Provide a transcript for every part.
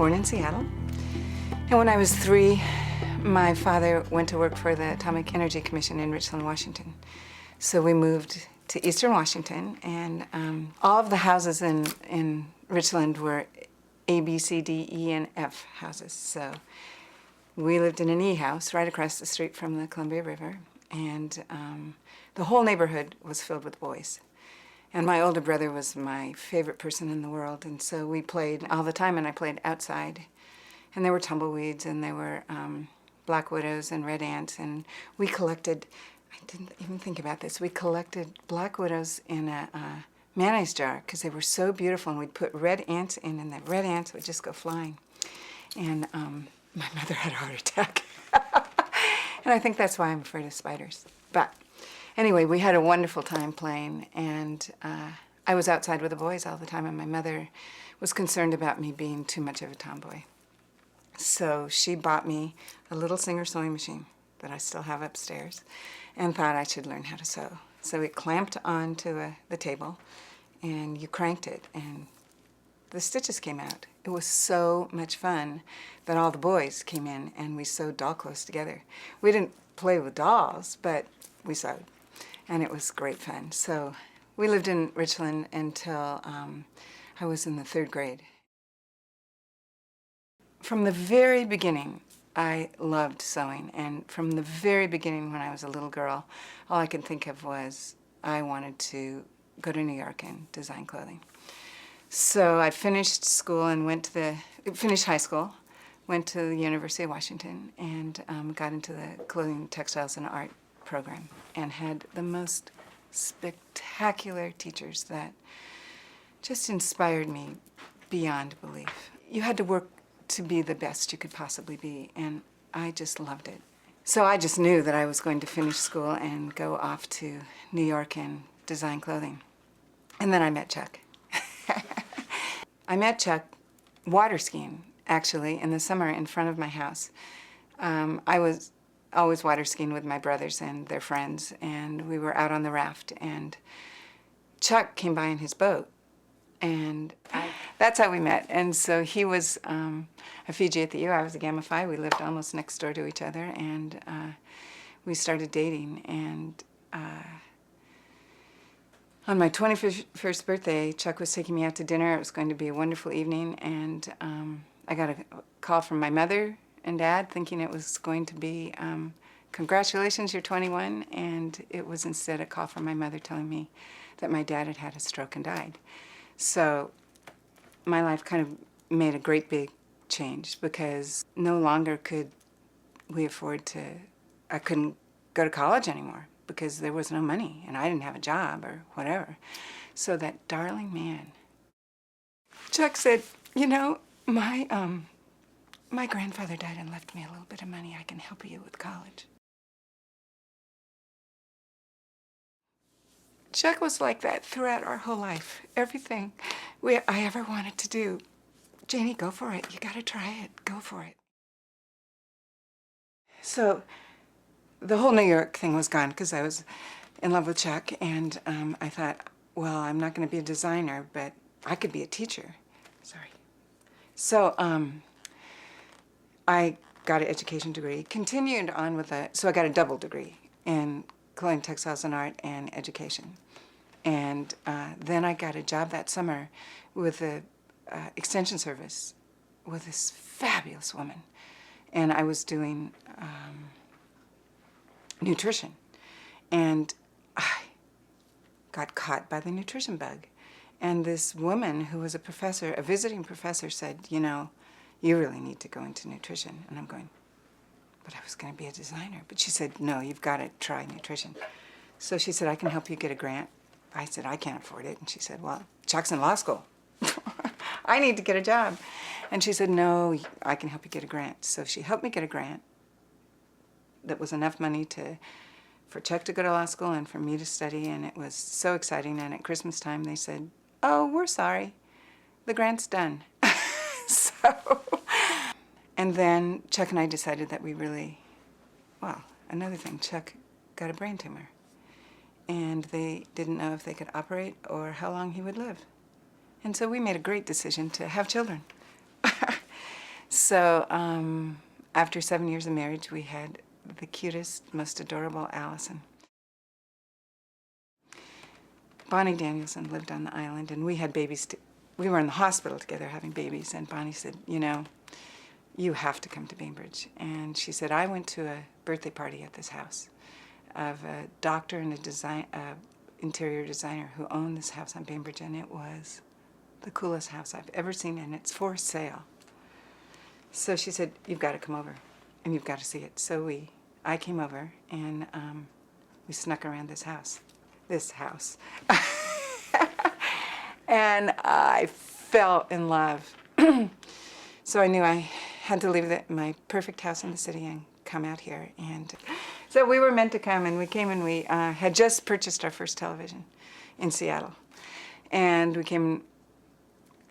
born in Seattle. And when I was 3, my father went to work for the Atomic Energy Commission in Richland, Washington. So we moved to Eastern Washington, and all of the houses in Richland were A, B, C, D, E, and F houses. So we lived in an E house right across the street from the Columbia River, and the whole neighborhood was filled with boys. And my older brother was my favorite person in the world, and so we played all the time, and I played outside. And there were tumbleweeds, and there were black widows and red ants, and we collected, I didn't even think about this, we collected black widows in a mayonnaise jar because they were so beautiful, and we'd put red ants in, and the red ants would just go flying. And my mother had a heart attack. And I think that's why I'm afraid of spiders. But anyway, we had a wonderful time playing, and I was outside with the boys all the time, and my mother was concerned about me being too much of a tomboy. So she bought me a little Singer sewing machine that I still have upstairs and thought I should learn how to sew. So it clamped onto the table, and you cranked it, and the stitches came out. It was so much fun that all the boys came in, and we sewed doll clothes together. We didn't play with dolls, but we sewed, and it was great fun. So we lived in Richland until I was in the 3rd grade. From the very beginning, I loved sewing, and from the very beginning when I was a little girl, all I could think of was I wanted to go to New York and design clothing. So I finished school and finished high school, went to the University of Washington, and got into the clothing, textiles, and art program, and had the most spectacular teachers that just inspired me beyond belief. You had to work to be the best you could possibly be, and I just loved it. So I just knew that I was going to finish school and go off to New York and design clothing. And then I met Chuck. I met Chuck water skiing, actually, in the summer in front of my house. I was always water skiing with my brothers and their friends, and we were out on the raft, and Chuck came by in his boat, and that's how we met. And so he was a Fiji at the U, I was a Gamma Phi. We lived almost next door to each other, and we started dating. And on my 21st birthday, Chuck was taking me out to dinner. It was going to be a wonderful evening, and I got a call from my mother and Dad thinking it was going to be, congratulations, you're 21, and it was instead a call from my mother telling me that my dad had had a stroke and died. So my life kind of made a great big change, because no longer could we afford to, I couldn't go to college anymore because there was no money and I didn't have a job or whatever. So that darling man, Chuck, said, you know, my grandfather died and left me a little bit of money. I can help you with college. Chuck was like that throughout our whole life. Everything I ever wanted to do, Janie, go for it. You gotta try it. Go for it. So the whole New York thing was gone because I was in love with Chuck, and I thought, well, I'm not gonna be a designer, but I could be a teacher. Sorry. So I got an education degree, continued on with so I got a double degree in clothing, textiles, and art, and education. And then I got a job that summer with the extension service with this fabulous woman. And I was doing nutrition. And I got caught by the nutrition bug. And this woman who was a professor, a visiting professor, said, you know, you really need to go into nutrition. And I'm going, but I was going to be a designer. But she said, no, you've got to try nutrition. So she said, I can help you get a grant. I said, I can't afford it. And she said, well, Chuck's in law school. I need to get a job. And she said, no, I can help you get a grant. So she helped me get a grant that was enough money for Chuck to go to law school and for me to study. And it was so exciting. And at Christmas time, they said, oh, we're sorry. The grant's done. And then Chuck and I decided that we really, well, another thing, Chuck got a brain tumor. And they didn't know if they could operate or how long he would live. And so we made a great decision to have children. So after 7 years of marriage, we had the cutest, most adorable Allison. Bonnie Danielson lived on the island, and we had babies. We were in the hospital together having babies, and Bonnie said, you know, you have to come to Bainbridge. And she said, I went to a birthday party at this house of a doctor and a interior designer who owned this house on Bainbridge, and it was the coolest house I've ever seen, and it's for sale. So she said, you've got to come over, and you've got to see it. So I came over, and we snuck around this house. And I fell in love. So I knew I had to leave my perfect house in the city and come out here. And so we were meant to come, and we came, and we had just purchased our first television in Seattle. And we came,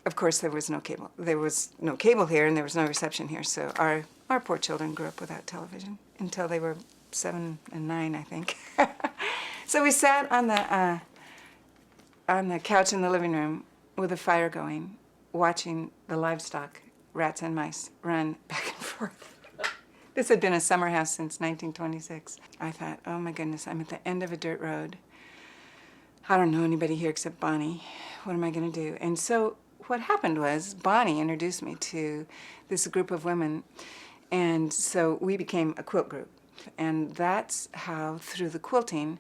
of course, there was no cable. There was no cable here, and there was no reception here. So our poor children grew up without television until they were 7 and 9, I think. So we sat on the couch in the living room with a fire going, watching the livestock, rats and mice, run back and forth. This had been a summer house since 1926. I thought, oh my goodness, I'm at the end of a dirt road. I don't know anybody here except Bonnie. What am I going to do? And so what happened was Bonnie introduced me to this group of women, and so we became a quilt group. And that's how, through the quilting,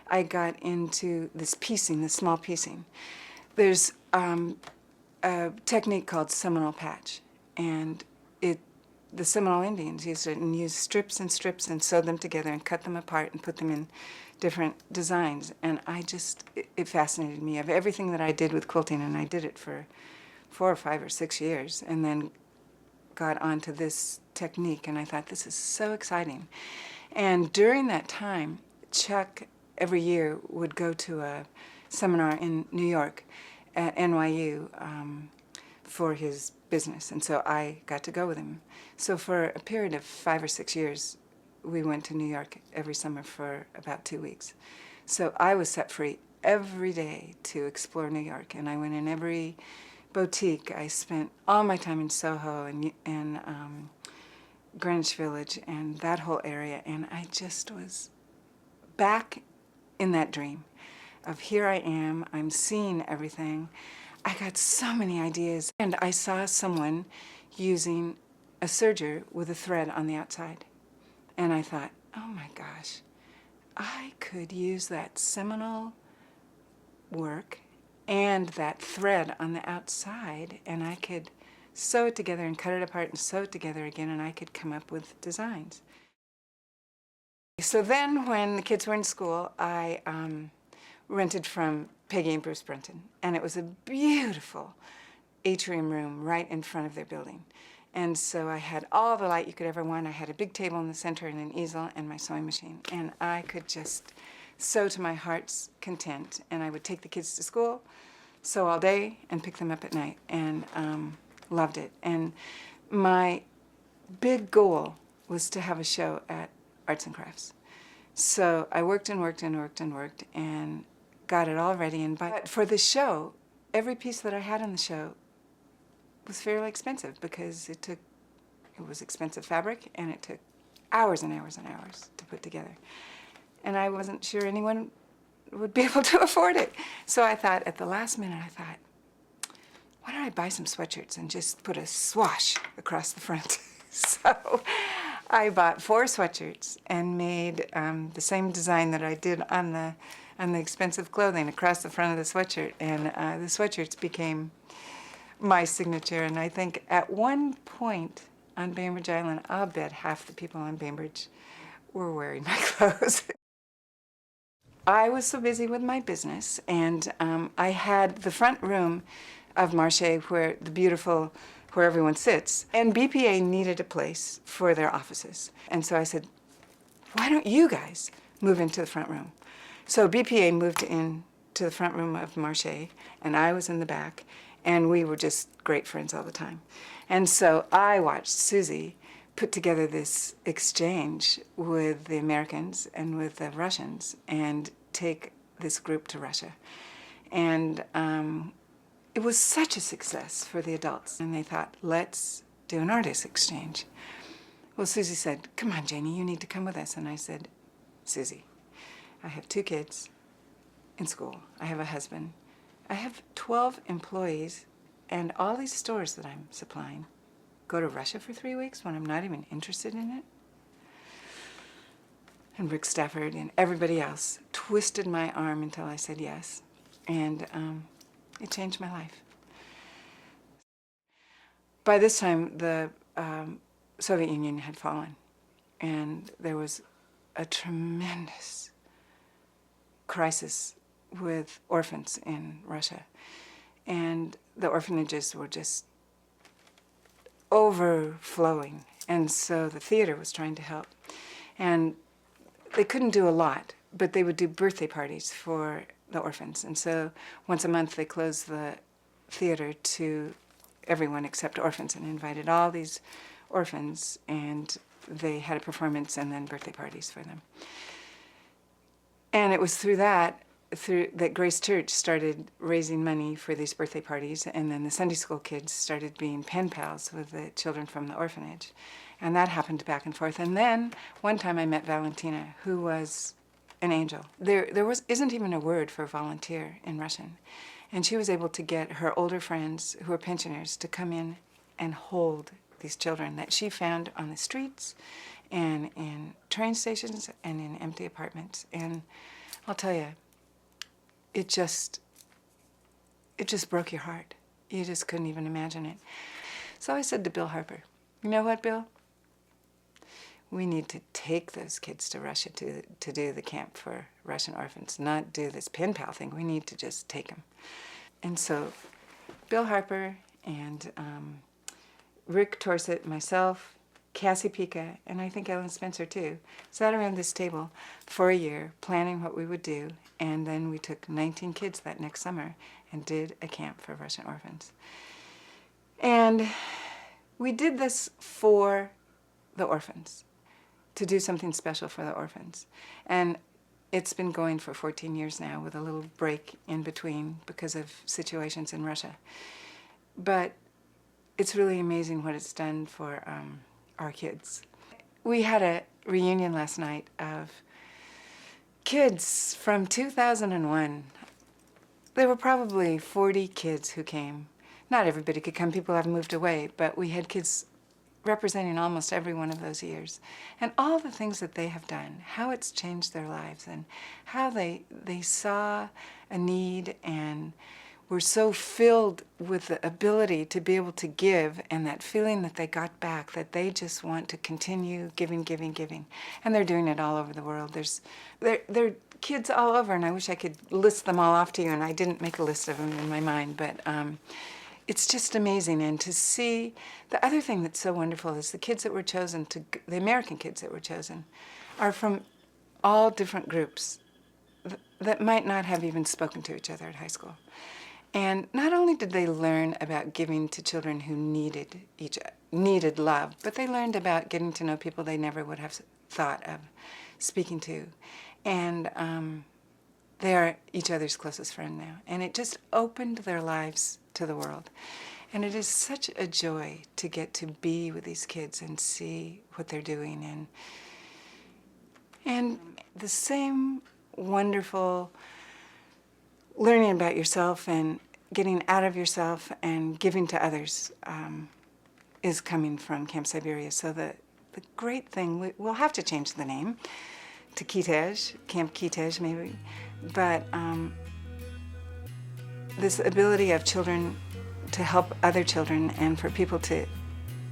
I got into this piecing, this small piecing. There's a technique called Seminole patch, and the Seminole Indians used it and used strips and strips and sewed them together and cut them apart and put them in different designs. And it fascinated me of everything that I did with quilting, and I did it for 4 or 5 or 6 years, and then got onto this technique, and I thought, this is so exciting. And during that time, Chuck every year would go to a seminar in New York at NYU for his business, and so I got to go with him. So for a period of 5 or 6 years, we went to New York every summer for about 2 weeks. So I was set free every day to explore New York, and I went in every boutique. I spent all my time in Soho and Greenwich Village and that whole area, and I just was back in that dream of here I am, I'm seeing everything. I got so many ideas, and I saw someone using a serger with a thread on the outside, and I thought, oh my gosh, I could use that Seminole work and that thread on the outside, and I could sew it together and cut it apart and sew it together again, and I could come up with designs. So then when the kids were in school, I rented from Peggy and Bruce Brunton, and it was a beautiful atrium room right in front of their building. And so I had all the light you could ever want. I had a big table in the center and an easel and my sewing machine, and I could just sew to my heart's content. And I would take the kids to school, sew all day, and pick them up at night, and loved it. And my big goal was to have a show at Arts and Crafts. So I worked and worked and worked and worked and got it all ready. But for the show, every piece that I had in the show was fairly expensive because it was expensive fabric, and it took hours and hours and hours to put together. And I wasn't sure anyone would be able to afford it. So I thought, at the last minute, why don't I buy some sweatshirts and just put a swash across the front? So I bought 4 sweatshirts and made the same design that I did on the expensive clothing across the front of the sweatshirt, and the sweatshirts became my signature. And I think at one point on Bainbridge Island, I'll bet half the people on Bainbridge were wearing my clothes. I was so busy with my business, and I had the front room of Marche where everyone sits, and BPA needed a place for their offices. And so I said, why don't you guys move into the front room? So BPA moved in to the front room of Marche, and I was in the back, and we were just great friends all the time. And so I watched Susie put together this exchange with the Americans and with the Russians and take this group to Russia. And it was such a success for the adults. And they thought, let's do an artist exchange. Well, Susie said, come on, Janie, you need to come with us. And I said, Susie, I have 2 kids in school. I have a husband. I have 12 employees and all these stores that I'm supplying. Go to Russia for 3 weeks when I'm not even interested in it? And Rick Stafford and everybody else twisted my arm until I said yes. And it changed my life. By this time, the Soviet Union had fallen, and there was a tremendous crisis with orphans in Russia. And the orphanages were just overflowing. And so the theater was trying to help. And they couldn't do a lot, but they would do birthday parties for the orphans. And so once a month they closed the theater to everyone except orphans and invited all these orphans, and they had a performance and then birthday parties for them. And it was through that Grace Church started raising money for these birthday parties, and then the Sunday school kids started being pen pals with the children from the orphanage. And that happened back and forth. And then one time I met Valentina, who was an angel. There isn't even a word for volunteer in Russian. And she was able to get her older friends who are pensioners to come in and hold these children that she found on the streets and in train stations and in empty apartments. And I'll tell you, it just broke your heart. You just couldn't even imagine it. So I said to Bill Harper, you know what, Bill? We need to take those kids to Russia to do the camp for Russian orphans, not do this pen pal thing. We need to just take them. And so Bill Harper and Rick Torsett, myself, Cassie Pica, and I think Ellen Spencer too, sat around this table for a year planning what we would do, and then we took 19 kids that next summer and did a camp for Russian orphans. And we did this for the orphans, to do something special for the orphans. And it's been going for 14 years now with a little break in between because of situations in Russia. But it's really amazing what it's done for our kids. We had a reunion last night of kids from 2001. There were probably 40 kids who came. Not everybody could come, people have moved away, but we had kids representing almost every one of those years. And all the things that they have done, how it's changed their lives, and how they saw a need and were so filled with the ability to be able to give, and that feeling that they got back, that they just want to continue giving, giving, giving. And they're doing it all over the world. There are kids all over, and I wish I could list them all off to you, and I didn't make a list of them in my mind, but it's just amazing. And to see, the other thing that's so wonderful is the kids that were chosen, the American kids that were chosen, are from all different groups that might not have even spoken to each other at high school. And not only did they learn about giving to children who needed love, but they learned about getting to know people they never would have thought of speaking to. And they are each other's closest friend now. And it just opened their lives to the world. And it is such a joy to get to be with these kids and see what they're doing. And the same wonderful learning about yourself and getting out of yourself and giving to others is coming from Camp Siberia. So the great thing, we'll have to change the name to Kitej, Camp Kitej maybe, but this ability of children to help other children and for people to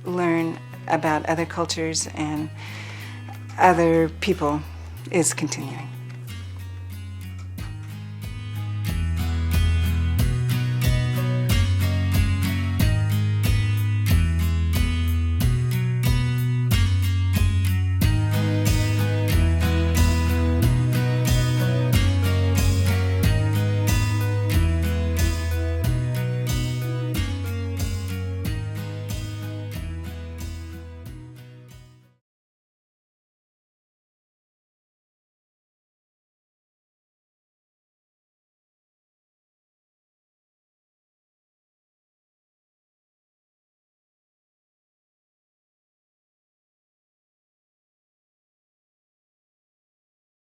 learn about other cultures and other people is continuing.